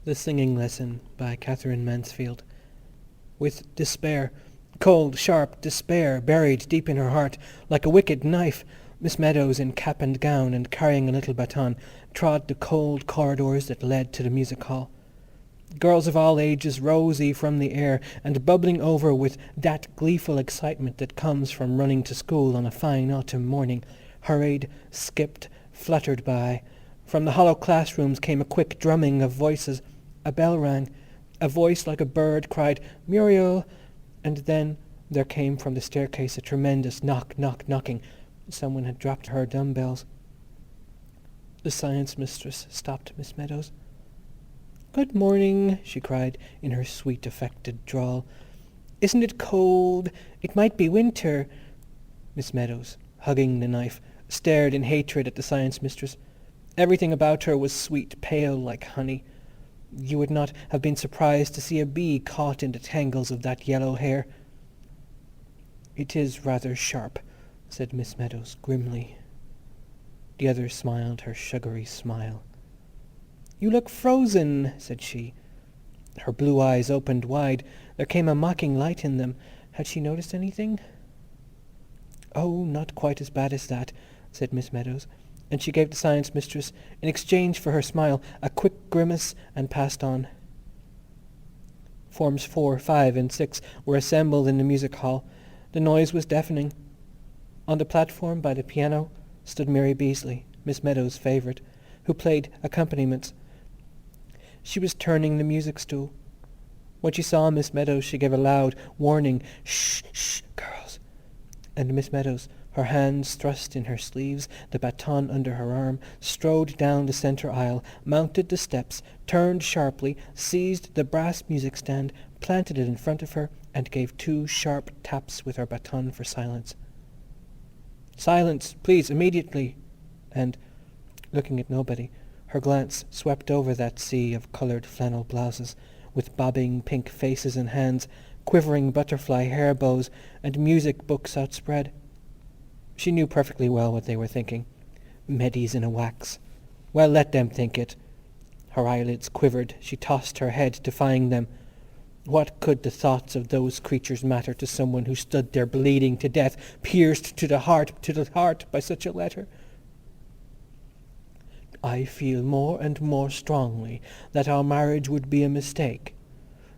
The Singing Lesson by Katherine Mansfield. With despair, cold, sharp despair buried deep in her heart, like a wicked knife, Miss Meadows, in cap and gown and carrying a little baton, trod the cold corridors that led to the music hall. Girls of all ages, rosy from the air and bubbling over with that gleeful excitement that comes from running to school on a fine autumn morning, hurried, skipped, fluttered by. From the hollow classrooms came a quick drumming of voices. A bell rang. A voice like a bird cried, "Muriel!" And then there came from the staircase a tremendous knocking. Someone had dropped her dumbbells. The science mistress stopped Miss Meadows. "Good morning," she cried in her sweet affected drawl. "Isn't it cold? It might be winter." Miss Meadows, hugging the knife, stared in hatred at the science mistress. Everything about her was sweet, pale like honey. You would not have been surprised to see a bee caught in the tangles of that yellow hair. "It is rather sharp," said Miss Meadows grimly. The other smiled her sugary smile. "You look frozen," said she. Her blue eyes opened wide. There came a mocking light in them. Had she noticed anything? "Oh, not quite as bad as that," said Miss Meadows, and she gave the science mistress, in exchange for her smile, a quick grimace and passed on. Forms 4, 5 and 6 were assembled in the music hall. The noise was deafening. On the platform by the piano stood Mary Beasley, Miss Meadows' favourite, who played accompaniments. She was turning the music stool. When she saw Miss Meadows she gave a loud warning, "Shh, shh, girls!" And Miss Meadows, her hands thrust in her sleeves, the baton under her arm, strode down the centre aisle, mounted the steps, turned sharply, seized the brass music stand, planted it in front of her, and gave 2 sharp taps with her baton for silence. "Silence, please, immediately!" And, looking at nobody, her glance swept over that sea of coloured flannel blouses, with bobbing pink faces and hands, quivering butterfly hair bows, and music books outspread. She knew perfectly well what they were thinking. Meddies in a wax. Well, let them think it. Her eyelids quivered. She tossed her head, defying them. What could the thoughts of those creatures matter to someone who stood there bleeding to death, pierced to the heart by such a letter? "I feel more and more strongly that our marriage would be a mistake.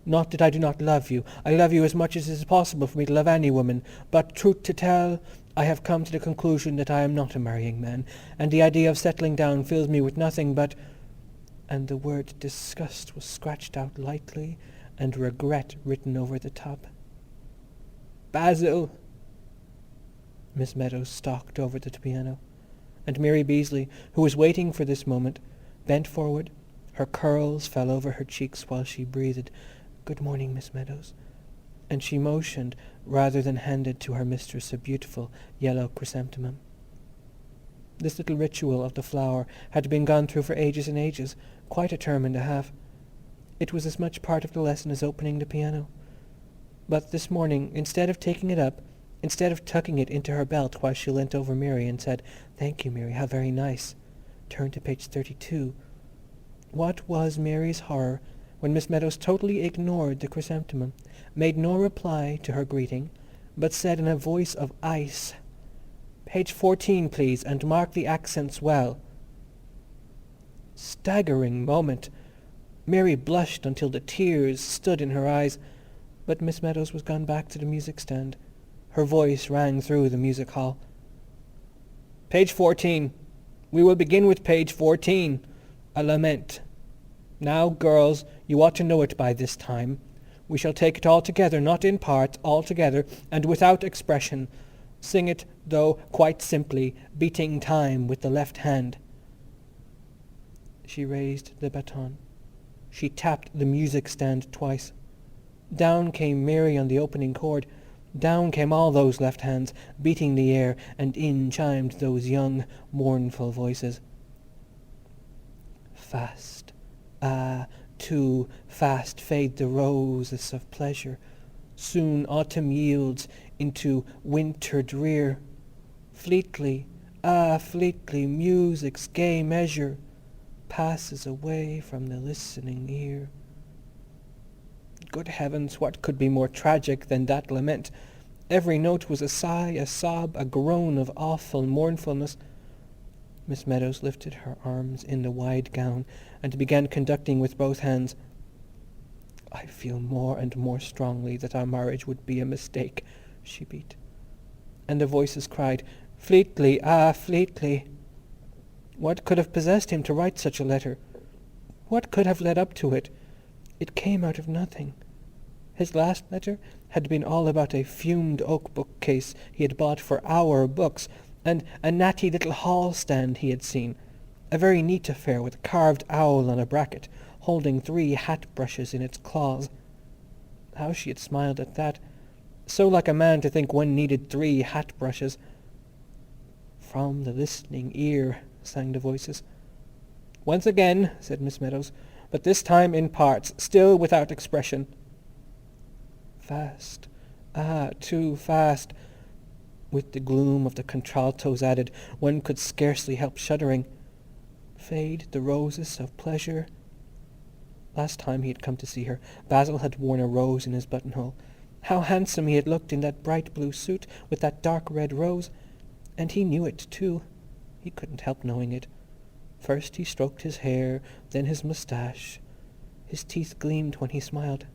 Not that I do not love you. I love you as much as it is possible for me to love any woman. But, truth to tell, I have come to the conclusion that I am not a marrying man, and the idea of settling down fills me with nothing but—" And the word disgust was scratched out lightly and regret written over the top. "Basil!" Miss Meadows stalked over to the piano, and Mary Beasley, who was waiting for this moment, bent forward. Her curls fell over her cheeks while she breathed, "Good morning, Miss Meadows," and she motioned rather than handed to her mistress a beautiful yellow chrysanthemum. This little ritual of the flower had been gone through for ages and ages, quite a term and a half. It was as much part of the lesson as opening the piano. But this morning, instead of taking it up, instead of tucking it into her belt while she leant over Mary and said, "Thank you, Mary, how very nice. Turn to page 32. What was Mary's horror when Miss Meadows totally ignored the chrysanthemum, made no reply to her greeting, but said in a voice of ice, "Page 14, please, and mark the accents well." Staggering moment! Mary blushed until the tears stood in her eyes, but Miss Meadows was gone back to the music stand. Her voice rang through the music hall. "Page 14. We will begin with page 14. A lament. Now, girls, you ought to know it by this time. We shall take it all together, not in parts, all together, and without expression. Sing it, though, quite simply, beating time with the left hand." She raised the baton. She tapped the music stand twice. Down came Mary on the opening chord. Down came all those left hands, beating the air, and in chimed those young, mournful voices. Fast, too fast fade the roses of pleasure. Soon autumn yields into winter drear. Fleetly, fleetly music's gay measure passes away from the listening ear. Good heavens, what could be more tragic than that lament? Every note was a sigh, a sob, a groan of awful mournfulness. Miss Meadows lifted her arms in the wide gown and began conducting with both hands. "I feel more and more strongly that our marriage would be a mistake," she beat. And the voices cried, "Fleetly, ah, Fleetly!" What could have possessed him to write such a letter? What could have led up to it? It came out of nothing. His last letter had been all about a fumed oak bookcase he had bought for Our Books, and a natty little hall stand he had seen, a very neat affair with a carved owl on a bracket, holding 3 hat brushes in its claws. How she had smiled at that! So like a man to think one needed 3 hat brushes. "From the listening ear," sang the voices. "Once again," said Miss Meadows, "but this time in parts, still without expression." Fast, ah, too fast. With the gloom of the contraltos added, one could scarcely help shuddering. Fade the roses of pleasure. Last time he had come to see her, Basil had worn a rose in his buttonhole. How handsome he had looked in that bright blue suit with that dark red rose. And he knew it too. He couldn't help knowing it. First he stroked his hair, then his moustache. His teeth gleamed when he smiled.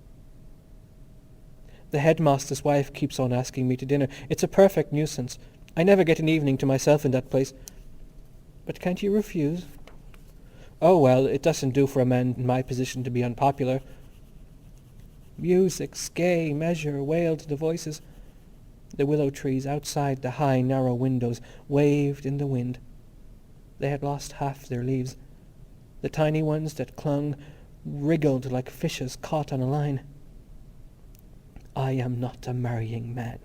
"The headmaster's wife keeps on asking me to dinner. It's a perfect nuisance. I never get an evening to myself in that place." "But can't you refuse?" "Oh, well, it doesn't do for a man in my position to be unpopular." "Music's gay measure," wailed the voices. The willow trees outside the high, narrow windows waved in the wind. They had lost half their leaves. The tiny ones that clung wriggled like fishes caught on a line. "I am not a marrying man."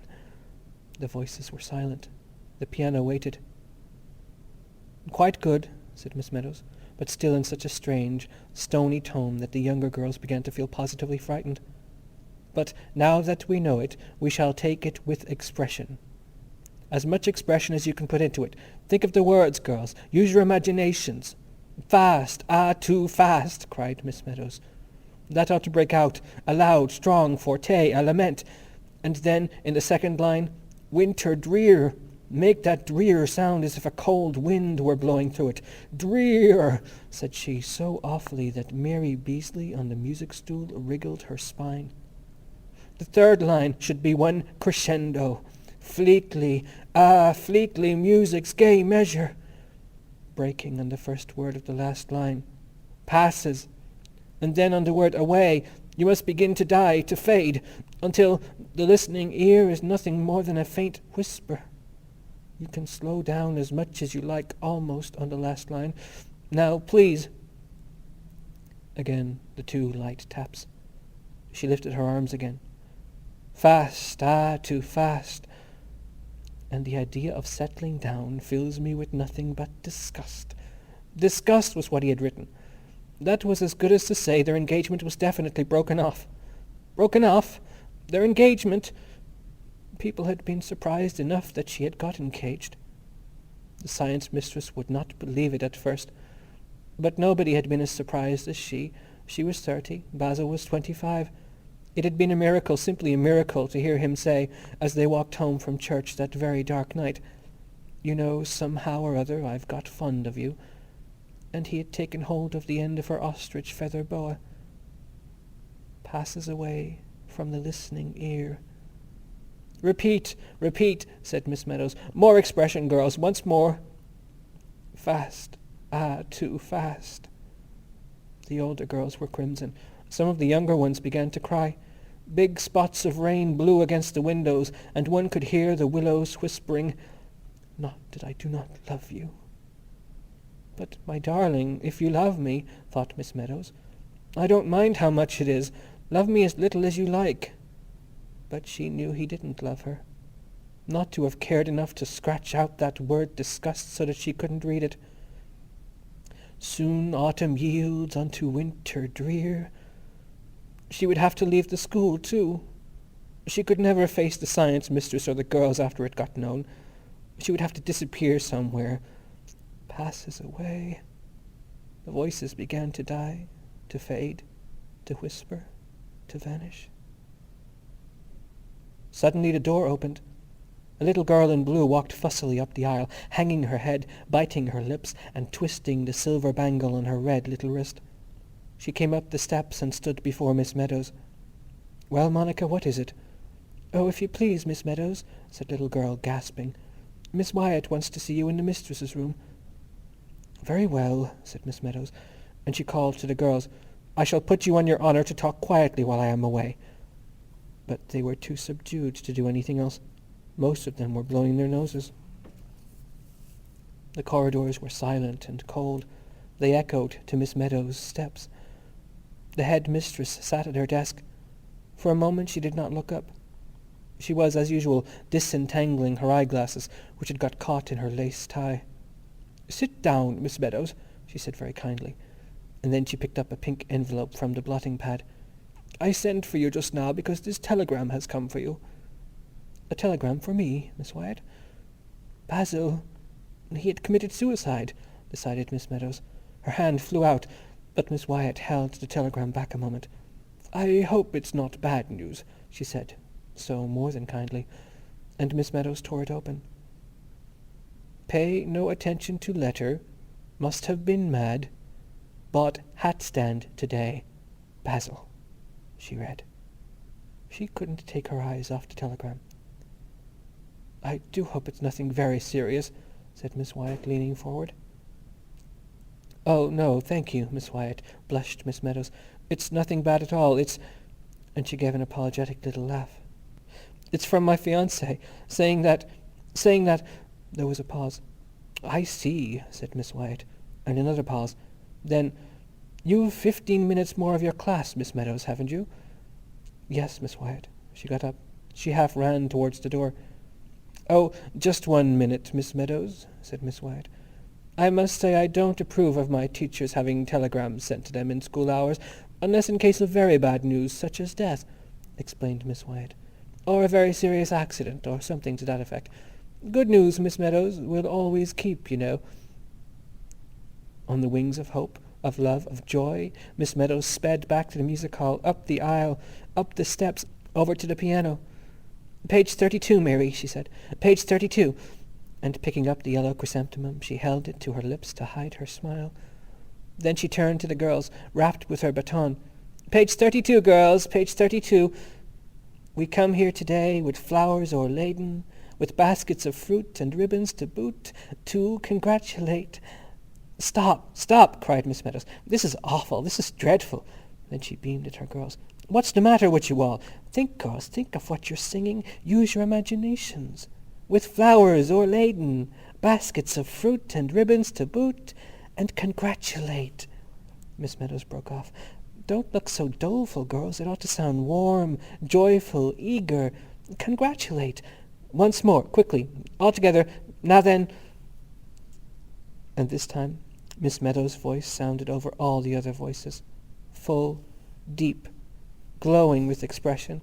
The voices were silent. The piano waited. "Quite good," said Miss Meadows, but still in such a strange, stony tone that the younger girls began to feel positively frightened. "But now that we know it, we shall take it with expression. As much expression as you can put into it. Think of the words, girls. Use your imaginations." "Fast, ah, too fast!" cried Miss Meadows. "That ought to break out, a loud, strong forte, a lament. And then, in the second line, winter drear. Make that drear sound as if a cold wind were blowing through it. Drear," said she so awfully that Mary Beasley on the music stool wriggled her spine. "The third line should be one crescendo. Fleetly, ah, Fleetly, music's gay measure," breaking on the first word of the last line. "Passes. And then on the word away, you must begin to die, to fade, until the listening ear is nothing more than a faint whisper. You can slow down as much as you like almost on the last line. Now, please." Again the 2 light taps. She lifted her arms again. "Fast, ah, too fast." And the idea of settling down fills me with nothing but disgust. Disgust was what he had written. That was as good as to say their engagement was definitely broken off. Broken off? Their engagement? People had been surprised enough that she had got engaged. The science mistress would not believe it at first. But nobody had been as surprised as she. She was 30, Basil was 25. It had been a miracle, simply a miracle, to hear him say, as they walked home from church that very dark night, "You know, somehow or other I've got fond of you." And he had taken hold of the end of her ostrich feather boa. "Passes away from the listening ear." "Repeat, repeat," said Miss Meadows. "More expression, girls, once more." "Fast, ah, too fast." The older girls were crimson. Some of the younger ones began to cry. Big spots of rain blew against the windows, and one could hear the willows whispering, "Not that I do not love you." "But, my darling, if you love me," thought Miss Meadows, "I don't mind how much it is. Love me as little as you like." But she knew he didn't love her. Not to have cared enough to scratch out that word disgust so that she couldn't read it. "Soon autumn yields unto winter drear." She would have to leave the school too. She could never face the science mistress or the girls after it got known. She would have to disappear somewhere. Passes away. The voices began to die, to fade, to whisper, to vanish. Suddenly the door opened. A little girl in blue walked fussily up the aisle, hanging her head, biting her lips, and twisting the silver bangle on her red little wrist. She came up the steps and stood before Miss Meadows. "Well, Monica, what is it?" "Oh, if you please, Miss Meadows," said little girl, gasping, "Miss Wyatt wants to see you in the mistress's room." "Very well," said Miss Meadows, and she called to the girls, "I shall put you on your honour to talk quietly while I am away." But they were too subdued to do anything else. Most of them were blowing their noses. The corridors were silent and cold. They echoed to Miss Meadows' steps. The head mistress sat at her desk. For a moment she did not look up. She was, as usual, disentangling her eyeglasses, which had got caught in her lace tie. "Sit down, Miss Meadows," she said very kindly, and then she picked up a pink envelope from the blotting pad. "I sent for you just now because this telegram has come for you." "A telegram for me, Miss Wyatt?" "Basil, he had committed suicide," decided Miss Meadows. Her hand flew out, but Miss Wyatt held the telegram back a moment. "I hope it's not bad news," she said, so more than kindly, and Miss Meadows tore it open. "Pay no attention to letter. Must have been mad. Bought hat stand today. Basil," she read. She couldn't take her eyes off the telegram. "I do hope it's nothing very serious," said Miss Wyatt, leaning forward. "Oh, no, thank you, Miss Wyatt," blushed Miss Meadows. "It's nothing bad at all. It's—" and she gave an apologetic little laugh. "It's from my fiancé, saying that... There was a pause. "I see," said Miss Wyatt, and another pause. Then, "You've 15 minutes more of your class, Miss Meadows, haven't you?" "Yes, Miss Wyatt." She got up. She half ran towards the door. "Oh, just 1 minute, Miss Meadows," said Miss Wyatt. "I must say I don't approve of my teachers having telegrams sent to them in school hours, unless in case of very bad news, such as death," explained Miss Wyatt, "or a very serious accident, or something to that effect. Good news, Miss Meadows, will always keep, you know." On the wings of hope, of love, of joy, Miss Meadows sped back to the music hall, up the aisle, up the steps, over to the piano. "Page 32, Mary," she said. "Page 32." And picking up the yellow chrysanthemum, she held it to her lips to hide her smile. Then she turned to the girls, rapped with her baton. "Page 32, girls, page 32. We come here today with flowers o'erladen, with baskets of fruit and ribbons to boot, to congratulate—" "Stop, stop!" cried Miss Meadows. "This is awful. This is dreadful." Then she beamed at her girls. "What's the matter with you all? Think, girls, think of what you're singing. Use your imaginations. With flowers o'erladen, baskets of fruit and ribbons to boot, and congratulate—" Miss Meadows broke off. "Don't look so doleful, girls. It ought to sound warm, joyful, eager. Congratulate. Once more, quickly, all together. Now then—" And this time Miss Meadows' voice sounded over all the other voices, full, deep, glowing with expression.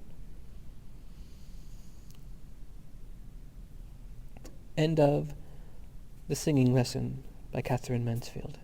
End of The Singing Lesson by Katherine Mansfield.